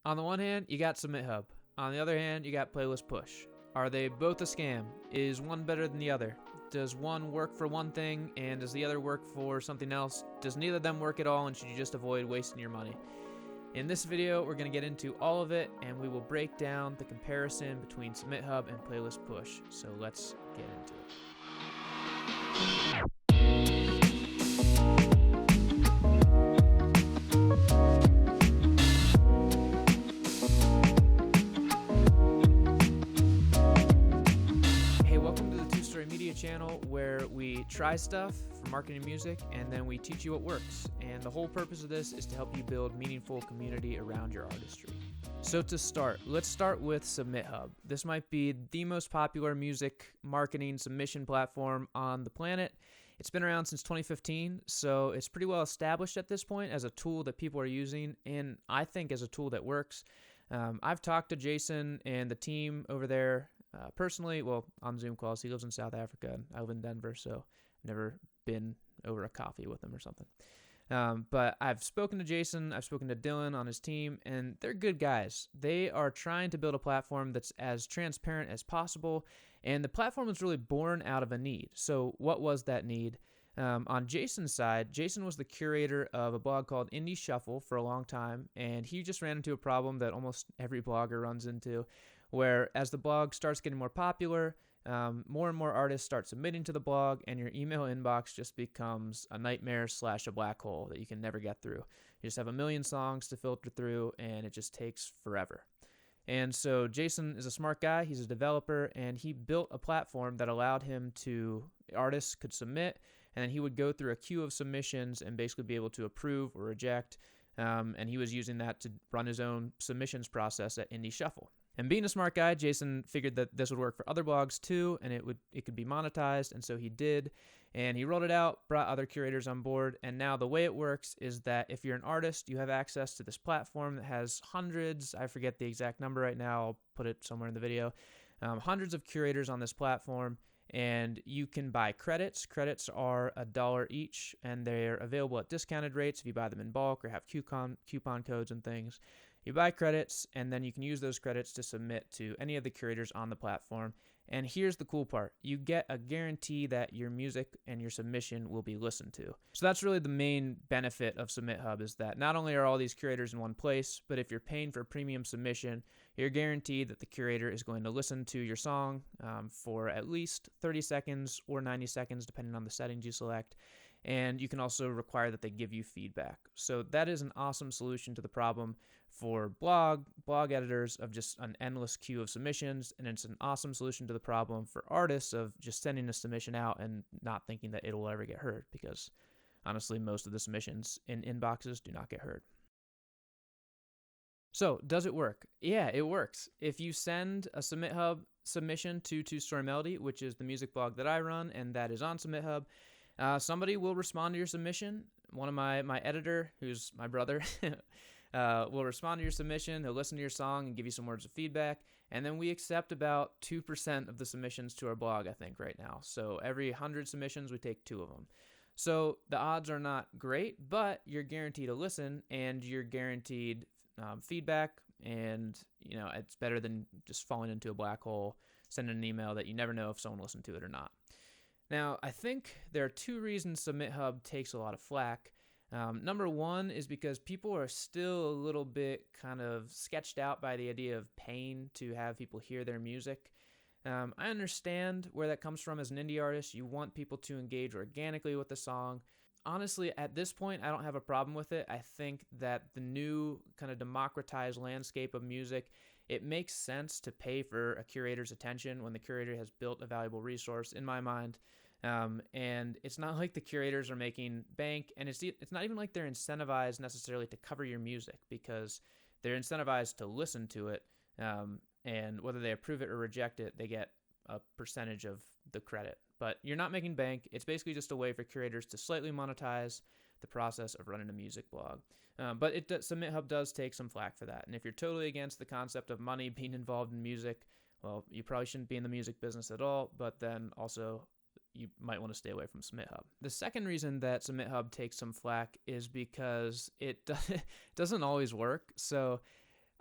On the one hand, you got SubmitHub. On the other hand, you got Playlist Push. Are they both a scam? Is one better than the other? Does one work for one thing and does the other work for something else? Does neither of them work at all and should you just avoid wasting your money? In this video, we're going to get into all of it and we will break down the comparison between SubmitHub and Playlist Push. So let's get into it. Channel where we try stuff for marketing music and then we teach you what works, and the whole purpose of this is to help you build meaningful community around your artistry. So to start, let's start with SubmitHub. This might be the most popular music marketing submission platform on the planet. It's been around since 2015, so it's pretty well established at this point as a tool that people are using, and I think as a tool that works. I've talked to Jason and the team over there personally, well, on Zoom calls. He lives in South Africa, and I live in Denver, so I've never been over a coffee with him or something. But I've spoken to Jason, I've spoken to Dylan on his team, and they're good guys. They are trying to build a platform that's as transparent as possible, and the platform was really born out of a need. So what was that need? On Jason's side, Jason was the curator of a blog called Indie Shuffle for a long time, and he just ran into a problem that almost every blogger runs into, where as the blog starts getting more popular, more and more artists start submitting to the blog, and your email inbox just becomes a nightmare / a black hole that you can never get through. You just have a million songs to filter through, and it just takes forever. And so Jason is a smart guy. He's a developer, and he built a platform that allowed him to, artists could submit, and then he would go through a queue of submissions and basically be able to approve or reject. And he was using that to run his own submissions process at Indie Shuffle. And being a smart guy, Jason figured that this would work for other blogs too, and it could be monetized, and so he did. And he rolled it out, brought other curators on board, and now the way it works is that if you're an artist, you have access to this platform that has hundreds, I forget the exact number right now, I'll put it somewhere in the video, hundreds of curators on this platform, and you can buy credits. Credits are $1 each, and they're available at discounted rates if you buy them in bulk or have coupon codes and things. You buy credits, and then you can use those credits to submit to any of the curators on the platform. And here's the cool part. You get a guarantee that your music and your submission will be listened to. So that's really the main benefit of SubmitHub, is that not only are all these curators in one place, but if you're paying for a premium submission, you're guaranteed that the curator is going to listen to your song for at least 30 seconds or 90 seconds, depending on the settings you select. And you can also require that they give you feedback. So that is an awesome solution to the problem for blog editors of just an endless queue of submissions, and it's an awesome solution to the problem for artists of just sending a submission out and not thinking that it'll ever get heard, because honestly, most of the submissions in inboxes do not get heard. So, does it work? Yeah, it works. If you send a SubmitHub submission to Two Story Melody, which is the music blog that I run and that is on SubmitHub, somebody will respond to your submission. One of my editor, who's my brother, will respond to your submission. He'll listen to your song and give you some words of feedback. And then we accept about 2% of the submissions to our blog, I think, right now. So every 100 submissions, we take 2 of them. So the odds are not great, but you're guaranteed to listen, and you're guaranteed feedback. And, you know, it's better than just falling into a black hole, sending an email that you never know if someone listened to it or not. Now, I think there are 2 reasons SubmitHub takes a lot of flack. Number one is because people are still a little bit kind of sketched out by the idea of paying to have people hear their music. I understand where that comes from as an indie artist. You want people to engage organically with the song. Honestly, at this point, I don't have a problem with it. I think that the new kind of democratized landscape of music, it makes sense to pay for a curator's attention when the curator has built a valuable resource, in my mind. And it's not like the curators are making bank, and it's not even like they're incentivized necessarily to cover your music, because they're incentivized to listen to it, and whether they approve it or reject it, they get a percentage of the credit. But you're not making bank. It's basically just a way for curators to slightly monetize the process of running a music blog. But SubmitHub does take some flack for that. And if you're totally against the concept of money being involved in music, well, you probably shouldn't be in the music business at all, but then also you might want to stay away from SubmitHub. The second reason that SubmitHub takes some flack is because it doesn't always work. So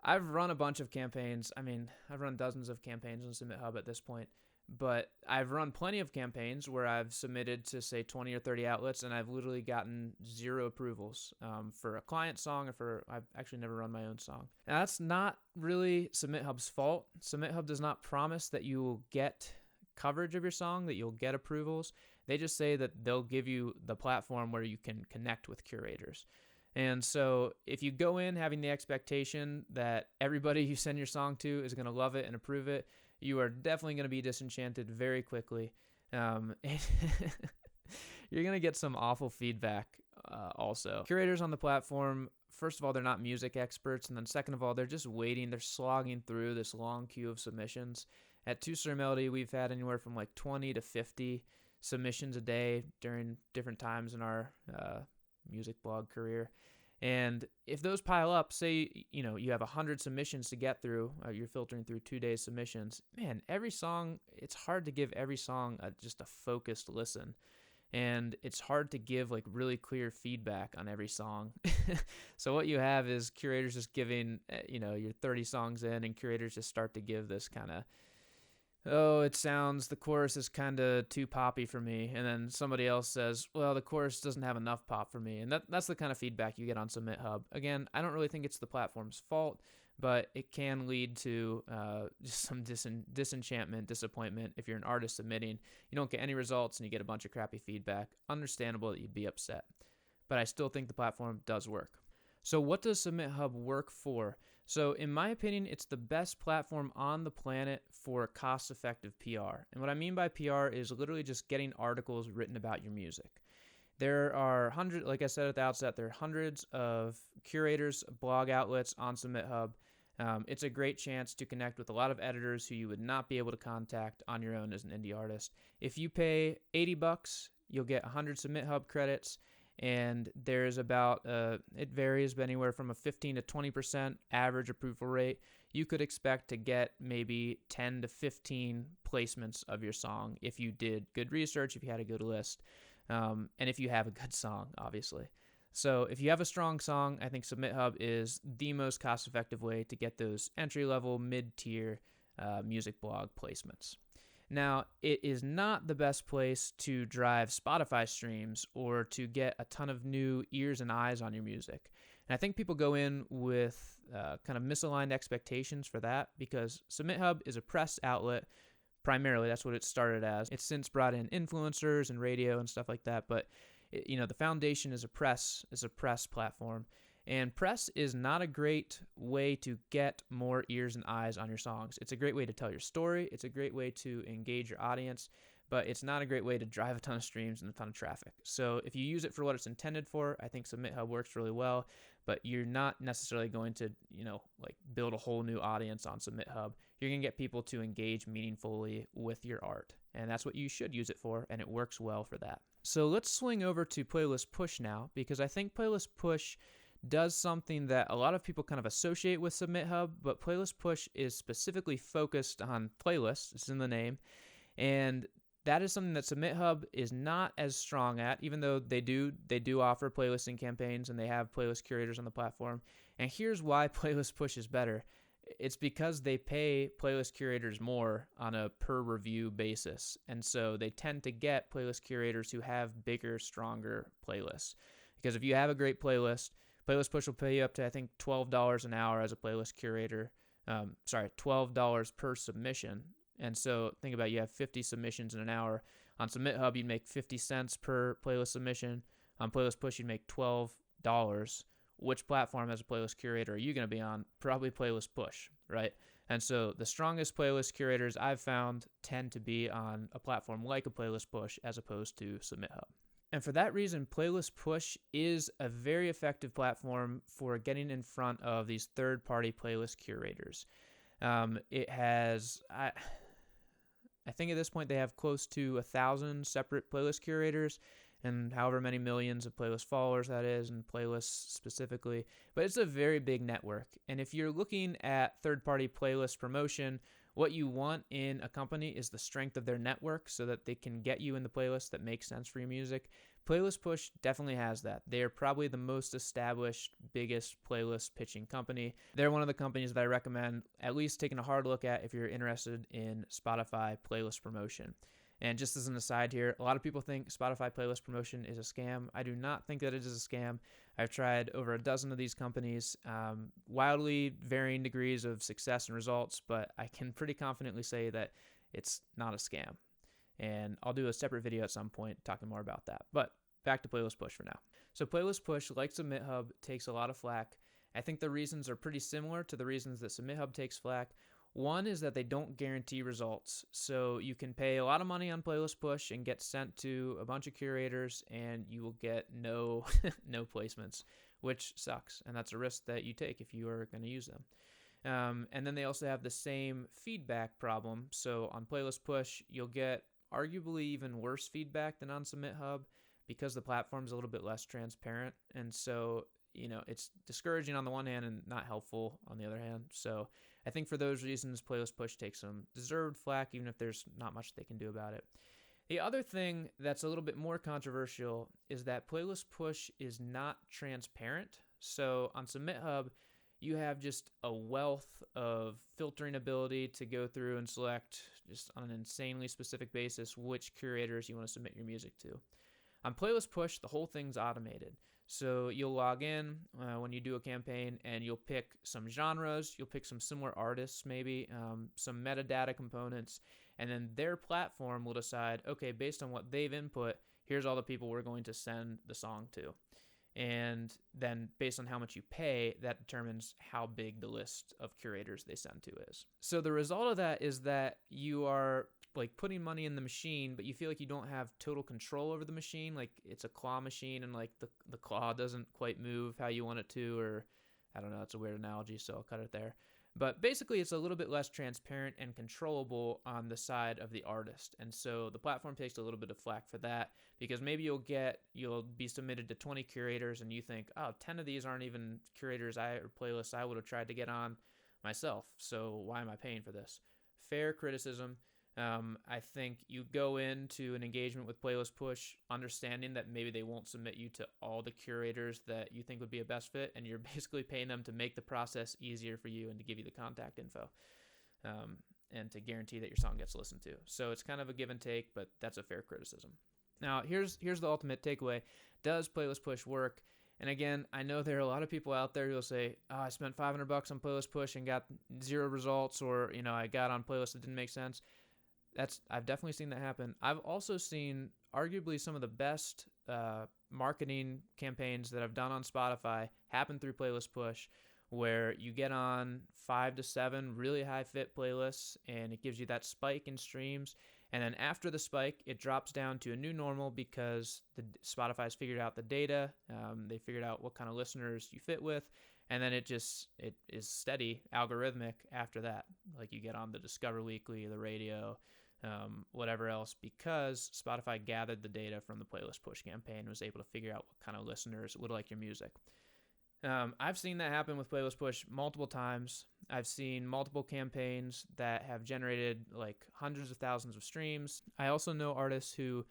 I've run a bunch of campaigns. I mean, I've run dozens of campaigns on SubmitHub at this point, but I've run plenty of campaigns where I've submitted to, say, 20 or 30 outlets, and I've literally gotten 0 approvals for a client song or for, I've actually never run my own song. Now, that's not really SubmitHub's fault. SubmitHub does not promise that you will get coverage of your song, that you'll get approvals. They just say that they'll give you the platform where you can connect with curators. And so if you go in having the expectation that everybody you send your song to is going to love it and approve it, you are definitely going to be disenchanted very quickly. You're going to get some awful feedback also. Curators on the platform, first of all, they're not music experts. And then second of all, they're just waiting. They're slogging through this long queue of submissions. At Two Star Melody, we've had anywhere from like 20 to 50 submissions a day during different times in our music blog career. And if those pile up, say, you have 100 submissions to get through, you're filtering through 2 days submissions, man, every song, it's hard to give every song just a focused listen. And it's hard to give like really clear feedback on every song. So what you have is curators just giving, you're 30 songs in, and curators just start to give this kind of, the chorus is kind of too poppy for me. And then somebody else says, well, the chorus doesn't have enough pop for me. And that's the kind of feedback you get on SubmitHub. Again, I don't really think it's the platform's fault, but it can lead to just some disenchantment, disappointment. If you're an artist submitting, you don't get any results and you get a bunch of crappy feedback. Understandable that you'd be upset. But I still think the platform does work. So what does SubmitHub work for? So in my opinion, it's the best platform on the planet for cost-effective PR. And what I mean by PR is literally just getting articles written about your music. There are hundreds, like I said at the outset, there are hundreds of curators, blog outlets on SubmitHub. It's a great chance to connect with a lot of editors who you would not be able to contact on your own as an indie artist. If you pay $80, you'll get 100 SubmitHub credits. And there's about, it varies, but anywhere from a 15 to 20% average approval rate. You could expect to get maybe 10 to 15 placements of your song if you did good research, if you had a good list, and if you have a good song, obviously. So if you have a strong song, I think SubmitHub is the most cost-effective way to get those entry-level, mid-tier music blog placements. Now, it is not the best place to drive Spotify streams or to get a ton of new ears and eyes on your music. And I think people go in with kind of misaligned expectations for that, because SubmitHub is a press outlet. Primarily, that's what it started as. It's since brought in influencers and radio and stuff like that, but the foundation is a press platform. And press is not a great way to get more ears and eyes on your songs. It's a great way to tell your story. It's a great way to engage your audience, but it's not a great way to drive a ton of streams and a ton of traffic. So if you use it for what it's intended for, I think SubmitHub works really well, but you're not necessarily going to, build a whole new audience on SubmitHub. You're going to get people to engage meaningfully with your art, and that's what you should use it for, and it works well for that. So let's swing over to Playlist Push now, because I think Playlist Push does something that a lot of people kind of associate with SubmitHub, but Playlist Push is specifically focused on playlists. It's in the name. And that is something that SubmitHub is not as strong at, even though they do offer playlisting campaigns and they have playlist curators on the platform. And here's why Playlist Push is better. It's because they pay playlist curators more on a per review basis. And so they tend to get playlist curators who have bigger, stronger playlists. Because if you have a great playlist Push will pay you up to, I think, $12 an hour as a playlist curator. $12 per submission. And so think about it, you have 50 submissions in an hour. On SubmitHub, you'd make 50 cents per playlist submission. On Playlist Push, you'd make $12. Which platform as a playlist curator are you going to be on? Probably Playlist Push, right? And so the strongest playlist curators I've found tend to be on a platform like a Playlist Push as opposed to SubmitHub. And for that reason, Playlist Push is a very effective platform for getting in front of these third-party playlist curators. It has, I think at this point they have close to 1,000 separate playlist curators and however many millions of playlist followers that is, and playlists specifically. But it's a very big network. And if you're looking at third-party playlist promotion, What you want in a company is the strength of their network so that they can get you in the playlist that makes sense for your music. Playlist Push definitely has that. They are probably the most established, biggest playlist pitching company. They're one of the companies that I recommend at least taking a hard look at if you're interested in Spotify playlist promotion. And just as an aside here, a lot of people think Spotify playlist promotion is a scam. I do not think that it is a scam. I've tried over a dozen of these companies, wildly varying degrees of success and results, but I can pretty confidently say that it's not a scam. And I'll do a separate video at some point talking more about that. But back to Playlist Push for now. So Playlist Push, like SubmitHub, takes a lot of flack. I think the reasons are pretty similar to the reasons that SubmitHub takes flack. One is that they don't guarantee results. So you can pay a lot of money on Playlist Push and get sent to a bunch of curators, and you will get no placements, which sucks. And that's a risk that you take if you are going to use them. And then they also have the same feedback problem. So on Playlist Push, you'll get arguably even worse feedback than on SubmitHub because the platform's a little bit less transparent. And so, it's discouraging on the one hand and not helpful on the other hand. So I think for those reasons, Playlist Push takes some deserved flack, even if there's not much they can do about it. The other thing that's a little bit more controversial is that Playlist Push is not transparent. So on SubmitHub, you have just a wealth of filtering ability to go through and select just on an insanely specific basis which curators you want to submit your music to. On Playlist Push, the whole thing's automated. So you'll log in when you do a campaign and you'll pick some genres, you'll pick some similar artists maybe, some metadata components, and then their platform will decide, okay, based on what they've input, here's all the people we're going to send the song to. And then based on how much you pay, that determines how big the list of curators they send to is. So the result of that is that you are like putting money in the machine, but you feel like you don't have total control over the machine. Like it's a claw machine and like the claw doesn't quite move how you want it to, or I don't know, it's a weird analogy, so I'll cut it there. But basically it's a little bit less transparent and controllable on the side of the artist. And so the platform takes a little bit of flack for that, because maybe you'll be submitted to 20 curators and you think, oh, 10 of these aren't even curators or playlists I would have tried to get on myself. So why am I paying for this? Fair criticism. I think you go into an engagement with Playlist Push understanding that maybe they won't submit you to all the curators that you think would be a best fit, and you're basically paying them to make the process easier for you and to give you the contact info, and to guarantee that your song gets listened to. So it's kind of a give and take, but that's a fair criticism. Now, here's the ultimate takeaway. Does Playlist Push work? And again, I know there are a lot of people out there who will say, oh, I spent $500 on Playlist Push and got 0 results, or I got on playlists that didn't make sense. I've definitely seen that happen. I've also seen arguably some of the best marketing campaigns that I've done on Spotify happen through Playlist Push, where you get on 5 to 7 really high fit playlists and it gives you that spike in streams. And then after the spike, it drops down to a new normal because Spotify's figured out the data. They figured out what kind of listeners you fit with. And then it is steady, algorithmic after that. Like you get on the Discover Weekly, the radio, whatever else, because Spotify gathered the data from the Playlist Push campaign and was able to figure out what kind of listeners would like your music. I've seen that happen with Playlist Push multiple times. I've seen multiple campaigns that have generated like hundreds of thousands of streams. I also know artists who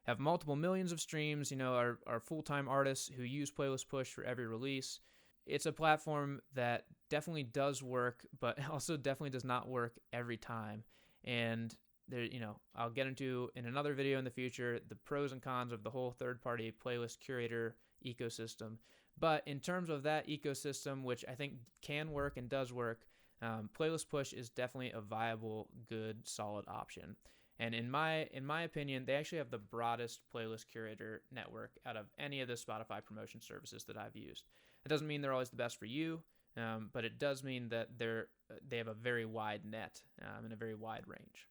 have multiple millions of streams, are full-time artists who use Playlist Push for every release. It's a platform that definitely does work, but also definitely does not work every time. And there, I'll get into in another video in the future the pros and cons of the whole third-party playlist curator ecosystem. But in terms of that ecosystem, which I think can work and does work, Playlist Push is definitely a viable, good, solid option. And in my opinion, they actually have the broadest playlist curator network out of any of the Spotify promotion services that I've used. It doesn't mean they're always the best for you, but it does mean that they have a very wide net and a very wide range.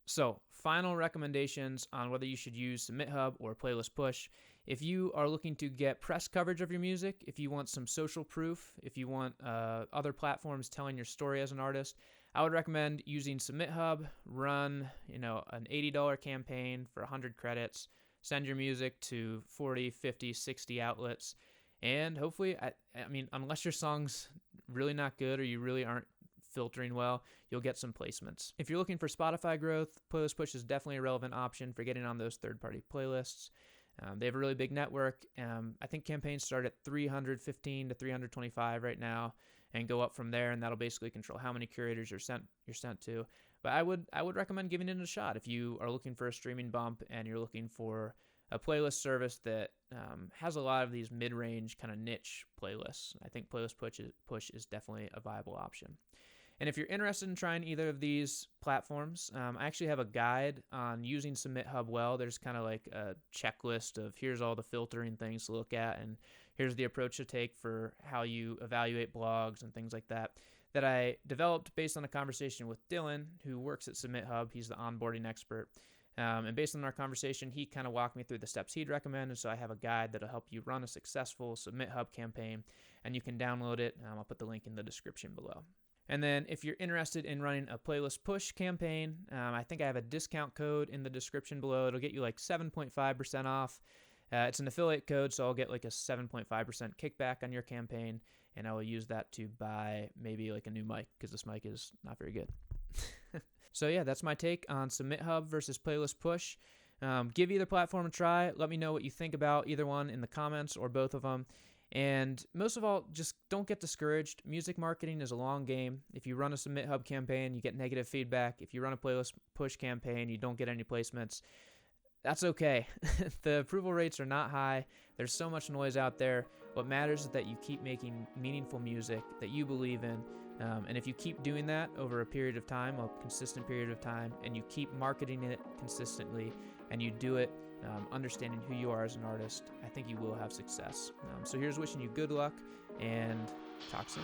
So, final recommendations on whether you should use SubmitHub or Playlist Push. If you are looking to get press coverage of your music, if you want some social proof, if you want other platforms telling your story as an artist, I would recommend using SubmitHub. Run, an $80 campaign for 100 credits. Send your music to 40, 50, 60 outlets. And hopefully, I mean, unless your song's really not good or you really aren't filtering well, you'll get some placements. If you're looking for Spotify growth, Playlist Push is definitely a relevant option for getting on those third-party playlists. They have a really big network. I think campaigns start at 315 to 325 right now and go up from there, and that'll basically control how many curators you're sent to. But I would recommend giving it a shot if you are looking for a streaming bump and you're looking for a playlist service that has a lot of these mid-range kind of niche playlists. I think Playlist Push is definitely a viable option. And if you're interested in trying either of these platforms, I actually have a guide on using SubmitHub well. There's kind of like a checklist of here's all the filtering things to look at, and here's the approach to take for how you evaluate blogs and things like that I developed based on a conversation with Dylan, who works at SubmitHub. He's the onboarding expert. And based on our conversation, he kind of walked me through the steps he'd recommend, and so I have a guide that'll help you run a successful SubmitHub campaign, and you can download it. I'll put the link in the description below. And then if you're interested in running a Playlist Push campaign, I think I have a discount code in the description below. It'll get you like 7.5% off. It's an affiliate code, so I'll get like a 7.5% kickback on your campaign, and I will use that to buy maybe like a new mic, because this mic is not very good. So yeah, that's my take on SubmitHub versus Playlist Push. Give either platform a try. Let me know what you think about either one in the comments or both of them. And most of all, just don't get discouraged. Music marketing is a long game. If you run a SubmitHub campaign, you get negative feedback. If you run a Playlist Push campaign, you don't get any placements. That's okay. The approval rates are not high. There's so much noise out there. What matters is that you keep making meaningful music that you believe in. And if you keep doing that over a period of time, a consistent period of time, and you keep marketing it consistently, and you do it understanding who you are as an artist, I think you will have success. So here's wishing you good luck, and talk soon.